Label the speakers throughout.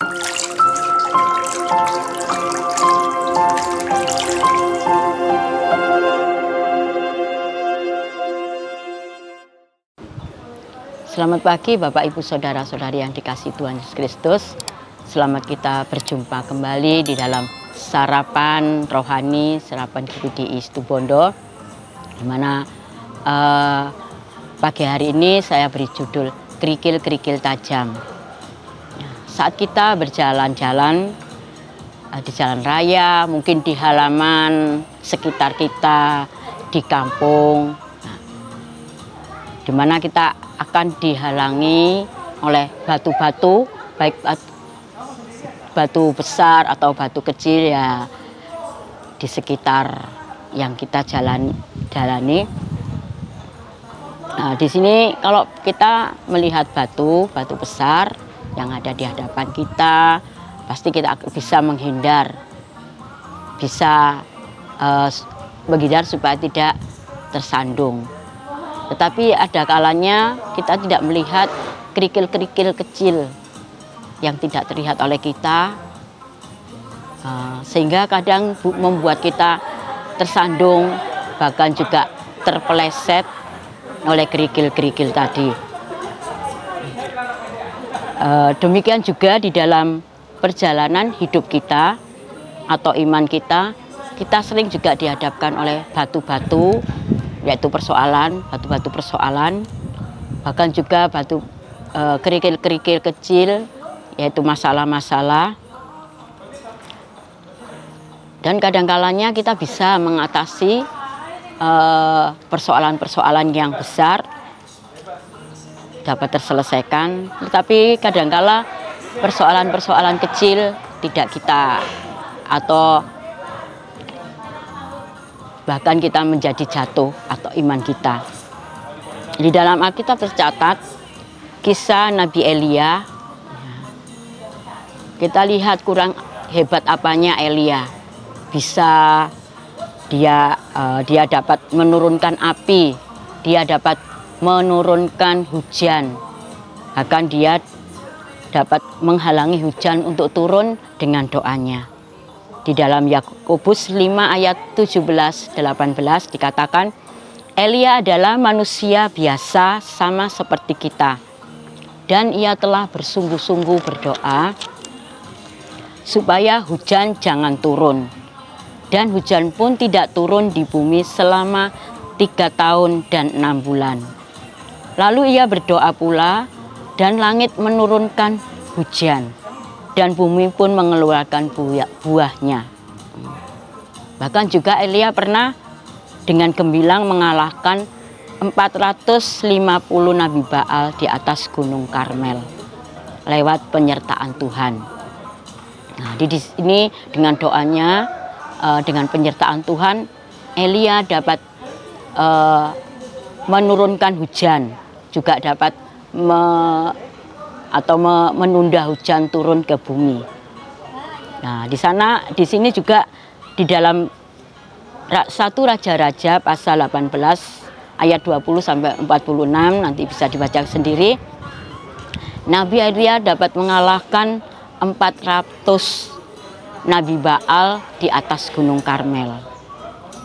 Speaker 1: Selamat pagi Bapak Ibu Saudara-saudari yang dikasihi Tuhan Yesus Kristus. Selamat kita berjumpa kembali di dalam sarapan rohani, sarapan GPDI Situbondo, di mana pagi hari ini saya beri judul Kerikil-kerikil Tajam. Saat kita berjalan-jalan di jalan raya, mungkin di halaman sekitar kita, di kampung, di mana kita akan dihalangi oleh batu-batu, baik batu besar atau batu kecil ya di sekitar yang kita jalani. Nah, di sini kalau kita melihat batu besar yang ada di hadapan kita, pasti kita bisa menghindar, bisa menghindar supaya tidak tersandung. Tetapi ada kalanya kita tidak melihat kerikil-kerikil kecil yang tidak terlihat oleh kita, sehingga kadang membuat kita tersandung, bahkan juga terpeleset oleh kerikil-kerikil tadi. Demikian juga di dalam perjalanan hidup kita atau iman kita, kita sering juga dihadapkan oleh batu-batu, yaitu batu-batu persoalan, bahkan juga kerikil-kerikil kecil, yaitu masalah-masalah. Dan kadang-kalanya kita bisa mengatasi persoalan-persoalan yang besar, dapat terselesaikan, tetapi kadang-kala persoalan-persoalan kecil tidak kita, atau bahkan kita menjadi jatuh atau iman kita. Di dalam Alkitab tercatat kisah Nabi Elia. Kita lihat kurang hebat apanya Elia. Bisa dia dapat menurunkan api, dia dapat menurunkan hujan. Bahkan dia dapat menghalangi hujan untuk turun dengan doanya. Di dalam Yakobus 5 ayat 17-18 dikatakan, Elia adalah manusia biasa sama seperti kita. Dan ia telah bersungguh-sungguh berdoa supaya hujan jangan turun. Dan hujan pun tidak turun di bumi selama 3 tahun dan 6 bulan. Lalu ia berdoa pula dan langit menurunkan hujan. Dan bumi pun mengeluarkan buahnya. Bahkan juga Elia pernah dengan gemilang mengalahkan 450 Nabi Baal di atas Gunung Karmel lewat penyertaan Tuhan. Nah, di sini dengan doanya, dengan penyertaan Tuhan, Elia dapat menurunkan hujan, juga dapat menunda hujan turun ke bumi. Nah, di sini juga di dalam 1 Raja-Raja pasal 18 ayat 20 sampai 46 nanti bisa dibaca sendiri. Nabi Elia dapat mengalahkan 400 Nabi Baal di atas Gunung Karmel.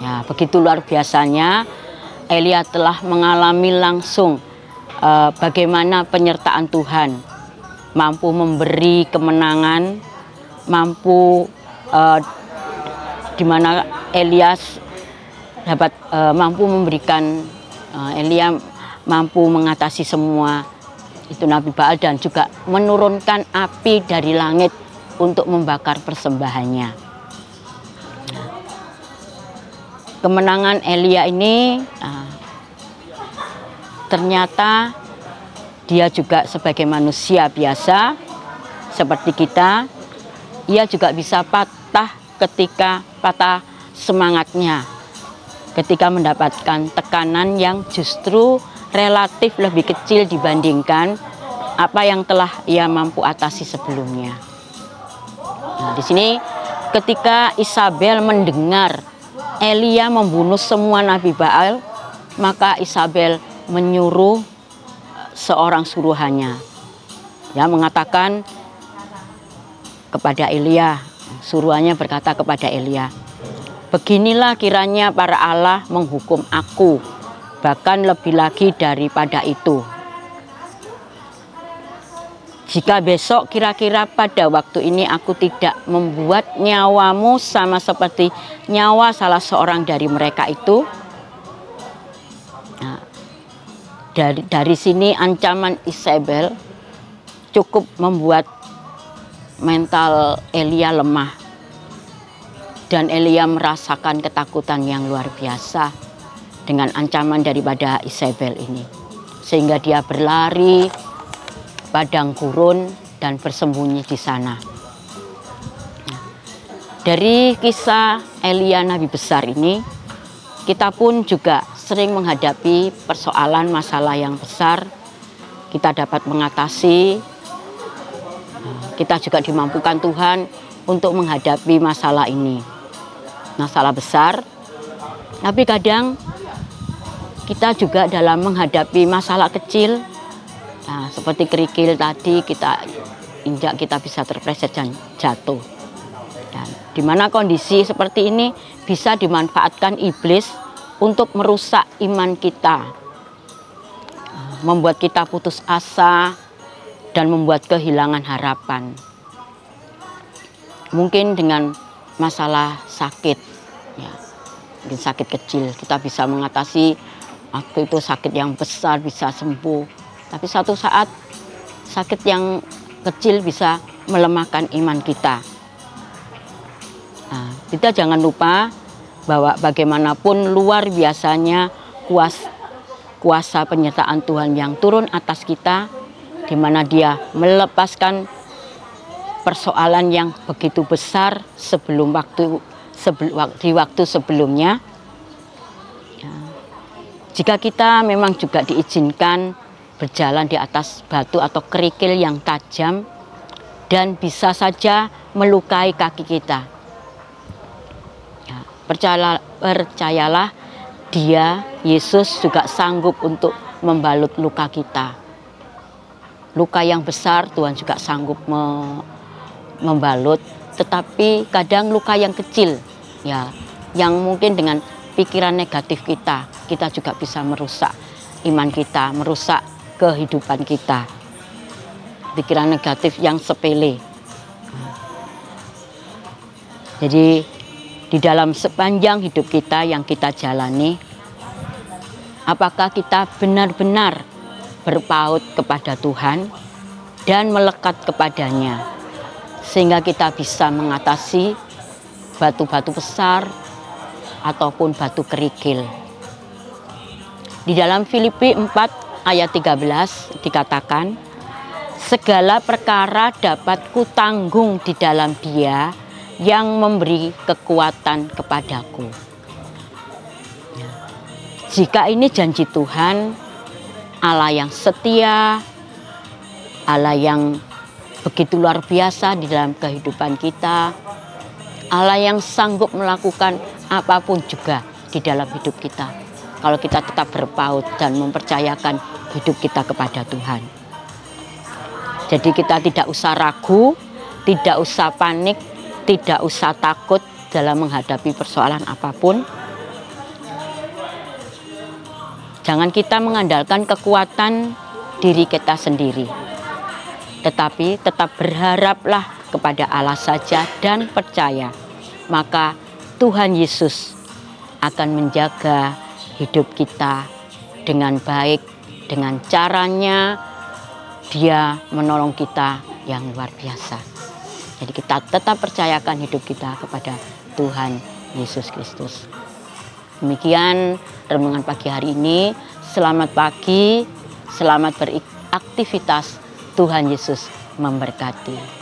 Speaker 1: Ya, begitu luar biasanya Elia telah mengalami langsung bagaimana penyertaan Tuhan mampu memberi kemenangan, mampu di mana Elias dapat mampu memberikan, Elia mampu mengatasi semua itu Nabi Baal dan juga menurunkan api dari langit untuk membakar persembahannya. Kemenangan Elia ini ternyata dia juga sebagai manusia biasa seperti kita, ia juga bisa patah semangatnya ketika mendapatkan tekanan yang justru relatif lebih kecil dibandingkan apa yang telah ia mampu atasi sebelumnya. Nah, di sini ketika Isabel mendengar Elia membunuh semua Nabi Baal, maka Isabel menyuruh seorang suruhannya, ya, mengatakan kepada Elia. Suruhannya berkata kepada Elia, beginilah kiranya para Allah menghukum aku, bahkan lebih lagi daripada itu. Jika besok kira-kira pada waktu ini aku tidak membuat nyawamu sama seperti nyawa salah seorang dari mereka itu. Nah, dari sini ancaman Isabel cukup membuat mental Elia lemah. Dan Elia merasakan ketakutan yang luar biasa dengan ancaman daripada Isabel ini. Sehingga dia berlari padang gurun dan bersembunyi di sana. Dari kisah Elia Nabi besar ini, kita pun juga sering menghadapi persoalan masalah yang besar. Kita dapat mengatasi, kita juga dimampukan Tuhan untuk menghadapi masalah ini. Masalah besar, tapi kadang kita juga dalam menghadapi masalah kecil, nah, seperti kerikil tadi kita injak, kita bisa terpleset dan jatuh. Dan di mana kondisi seperti ini bisa dimanfaatkan iblis untuk merusak iman kita, membuat kita putus asa dan membuat kehilangan harapan. Mungkin dengan masalah sakit, ya, mungkin sakit kecil kita bisa mengatasi. Waktu itu sakit yang besar bisa sembuh. Tapi satu saat sakit yang kecil bisa melemahkan iman kita. Nah, kita jangan lupa bahwa bagaimanapun luar biasanya kuasa penyertaan Tuhan yang turun atas kita, di mana Dia melepaskan persoalan yang begitu besar di waktu sebelumnya. Ya, jika kita memang juga diizinkan berjalan di atas batu atau kerikil yang tajam dan bisa saja melukai kaki kita. Ya, percayalah Dia, Yesus juga sanggup untuk membalut luka kita. Luka yang besar Tuhan juga sanggup membalut, tetapi kadang luka yang kecil, ya, yang mungkin dengan pikiran negatif kita juga bisa merusak iman kita, merusak kehidupan kita. Pikiran negatif yang sepele. Jadi di dalam sepanjang hidup kita yang kita jalani, apakah kita benar-benar berpaut kepada Tuhan dan melekat kepadanya, sehingga kita bisa mengatasi batu-batu besar ataupun batu kerikil. Di dalam Filipi 4 ayat 13 dikatakan, segala perkara dapat kutanggung di dalam Dia yang memberi kekuatan kepadaku. Jika ini janji Tuhan, Allah yang setia, Allah yang begitu luar biasa di dalam kehidupan kita, Allah yang sanggup melakukan apapun juga di dalam hidup kita, kalau kita tetap berpaut dan mempercayakan hidup kita kepada Tuhan. Jadi kita tidak usah ragu, tidak usah panik, tidak usah takut dalam menghadapi persoalan apapun. Jangan kita mengandalkan kekuatan diri kita sendiri, tetapi tetap berharaplah kepada Allah saja dan percaya, maka Tuhan Yesus akan menjaga hidup kita dengan baik. Dengan caranya Dia menolong kita yang luar biasa. Jadi kita tetap percayakan hidup kita kepada Tuhan Yesus Kristus. Demikian renungan pagi hari ini. Selamat pagi, selamat beraktivitas. Tuhan Yesus memberkati.